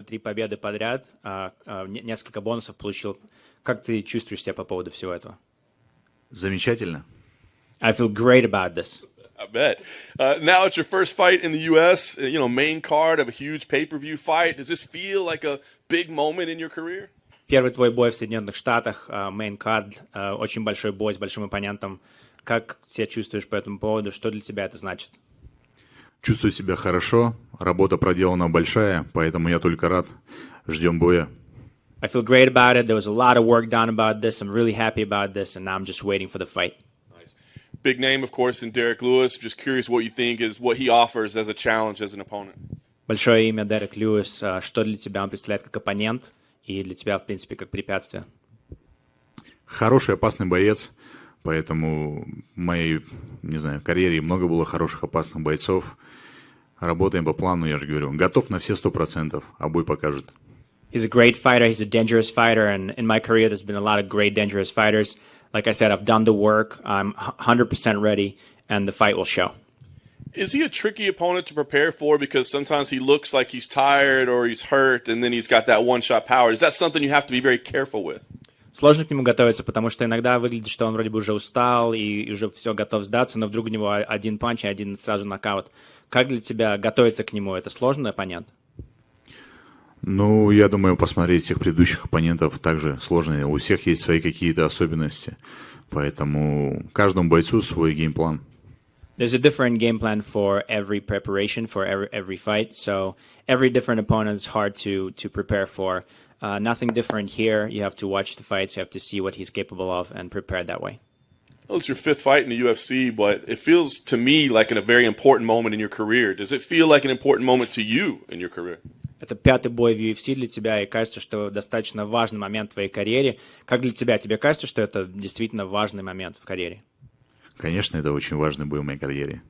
3 победы подряд, несколько бонусов получил. Как ты чувствуешь себя по поводу всего этого? Замечательно. I feel great about this. I bet. Now it's your first fight in the U.S., main card of a huge pay-per-view fight. Does this feel like a big moment in your career? Первый твой бой в Соединенных Штатах, main card, очень большой бой с большим оппонентом. Как себя чувствуешь по этому поводу? Что для тебя это значит? Чувствую себя хорошо. Работа проделана большая, поэтому я только рад. Ждем боя. I feel great about it. There was a lot of work done about this. I'm really happy about this, and now I'm just waiting for the fight. Nice. Big name, of course, in Derrick Lewis. Just curious what you think is what he offers as a challenge as an opponent. Большое имя Derrick Lewis. Что для тебя он представляет как оппонент и для тебя, в принципе, как препятствие? Хороший, опасный боец, поэтому в моей, карьере много было хороших, опасных бойцов. Работаем по плану, я же говорю. Готов на все 100%, а бой покажет. He's a great fighter. He's a dangerous fighter. And in my career, there's been a lot of great, dangerous fighters. Like I said, I've done the work. I'm 100% ready, and the fight will show. Is he a tricky opponent to prepare for? Because sometimes he looks like he's tired or he's hurt, and then he's got that one-shot power. Is that something you have to be very careful with? Сложно к нему готовиться, потому что иногда выглядит, что он вроде бы уже устал и уже все готов сдаться, но вдруг у него один панч и один сразу нокаут. Как для тебя готовиться к нему? Это сложный оппонент? Я думаю, посмотреть всех предыдущих оппонентов также сложно. У всех есть свои какие-то особенности. Поэтому каждому бойцу свой геймплан. There's a different game plan for every preparation, for every fight. So every different opponent is hard to prepare for. Nothing different here. You have to watch the fights. You have to see what he's capable of and prepare that way. Well, it's your 5th fight in the UFC, but it feels to me like a very important moment in your career. Does it feel like an important moment to you in your career? Это 5-й бой в UFC для тебя, и кажется, что достаточно важный момент в твоей карьере. Как для тебя? Тебе кажется, что это действительно важный момент в карьере? Конечно, это очень важный бой в моей карьере.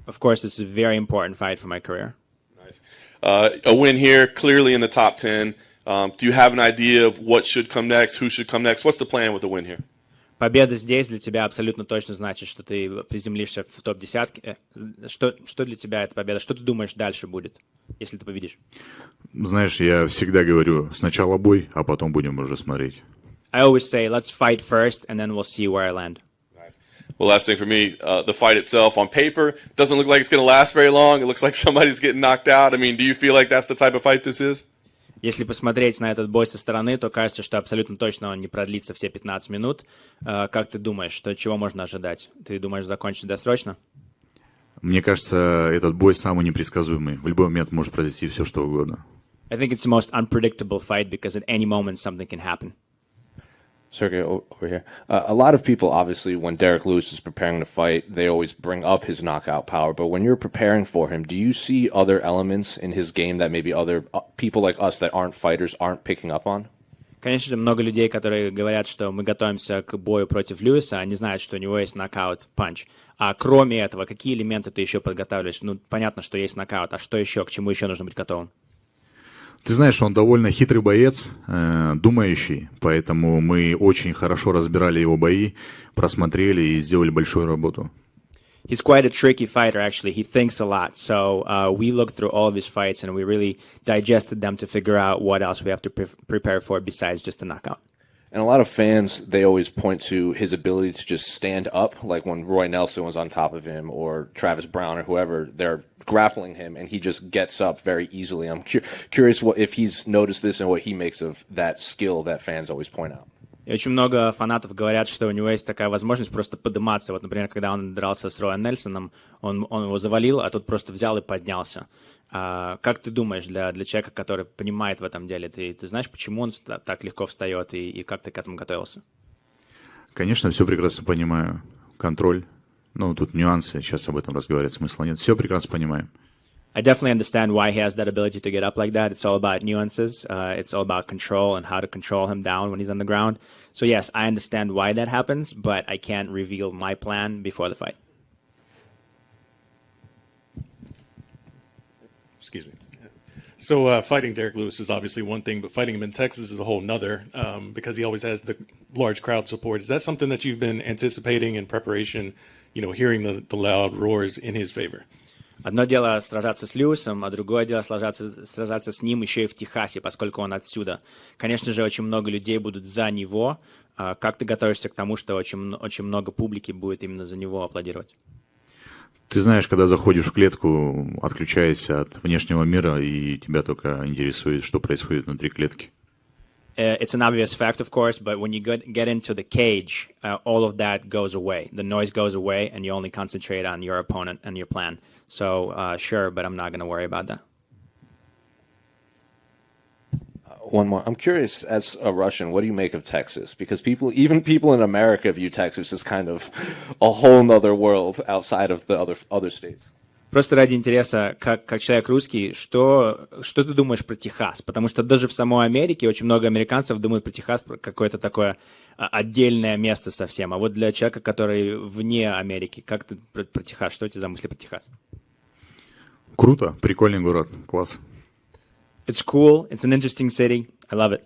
Of course, it's a very important fight for my career. Nice. A win here, clearly in the top 10. Do you have an idea of what should come next, who should come next? What's the plan with the win here? Победа здесь для тебя абсолютно точно значит, что ты приземлишься в топ-10. Что для тебя эта победа? Что ты думаешь дальше будет, если ты победишь? Знаешь, я всегда говорю, сначала бой, а потом будем уже смотреть. I always say, let's fight first, and then we'll see where I land. Nice. Well, last thing for me, the fight itself on paper doesn't look like it's going to last very long. It looks like somebody's getting knocked out. I mean, do you feel like that's the type of fight this is? Если посмотреть на этот бой со стороны, то кажется, что абсолютно точно он не продлится все 15 минут. Как ты думаешь, чего можно ожидать? Ты думаешь, закончить досрочно? Мне кажется, этот бой самый непредсказуемый. В любой момент может произойти все, что угодно. I think it's the most unpredictable fight because at any moment something can happen. Sergei, over here. A lot of people, obviously, when Derrick Lewis is preparing to fight, they always bring up his knockout power. But when you're preparing for him, do you see other elements in his game that maybe other people like us that aren't fighters aren't picking up on? Конечно же, много людей, которые говорят, что мы готовимся к бою против Льюиса, они знают, что у него есть нокаут-панч. А кроме этого, какие элементы ты еще подготавливаешь? Понятно, что есть нокаут, а что еще, к чему еще нужно быть готовым? Ты знаешь, он довольно хитрый боец, думающий, поэтому мы очень хорошо разбирали его бои, просмотрели и сделали большую работу. He's quite a tricky fighter, actually. He thinks a lot. So we looked through all of his fights and we really digested them to figure out what else we have to prepare for besides just a knockout. And a lot of fans, they always point to his ability to just stand up, like when Roy Nelson was on top of him or Travis Brown or whoever, they're grappling him and he just gets up very easily. I'm curious if he's noticed this and what he makes of that skill that fans always point out. И очень много фанатов говорят, что у него есть такая возможность просто подниматься. Вот, например, когда он дрался с Роем Нельсоном, он его завалил, а тут просто взял и поднялся. Как ты думаешь, для человека, который понимает в этом деле, ты знаешь, почему он так легко встает и как ты к этому готовился? Конечно, все прекрасно понимаю. Контроль. Тут нюансы, сейчас об этом разговаривать смысла нет. Все прекрасно понимаем. I definitely understand why he has that ability to get up like that. It's all about nuances. It's all about control and how to control him down when he's on the ground. So yes, I understand why that happens, but I can't reveal my plan before the fight. Excuse me. So fighting Derrick Lewis is obviously one thing, but fighting him in Texas is a whole nother because he always has the large crowd support. Is that something that you've been anticipating in preparation, hearing the loud roars in his favor? Одно дело сражаться с Льюисом, а другое дело сражаться с ним еще и в Техасе, поскольку он отсюда. Конечно же, очень много людей будут за него. Как ты готовишься к тому, что очень много публики будет именно за него аплодировать? Ты знаешь, когда заходишь в клетку, отключаешься от внешнего мира, и тебя только интересует, что происходит внутри клетки. It's an obvious fact, of course, but when you get into the cage, all of that goes away. The noise goes away, and you only concentrate on your opponent and your plan. So, sure, but I'm not going to worry about that. One more. I'm curious, as a Russian, what do you make of Texas? Because even people in America view Texas as kind of a whole nother world outside of the other states. Просто ради интереса, как человек русский, что ты думаешь про Техас? Потому что даже в самой Америке очень много американцев думают про Техас как какое-то такое отдельное место совсем. А вот для человека, который вне Америки, как ты про Техас? Что у тебя за мысли про Техас? Круто, прикольный город, класс. It's cool, it's an interesting city, I love it.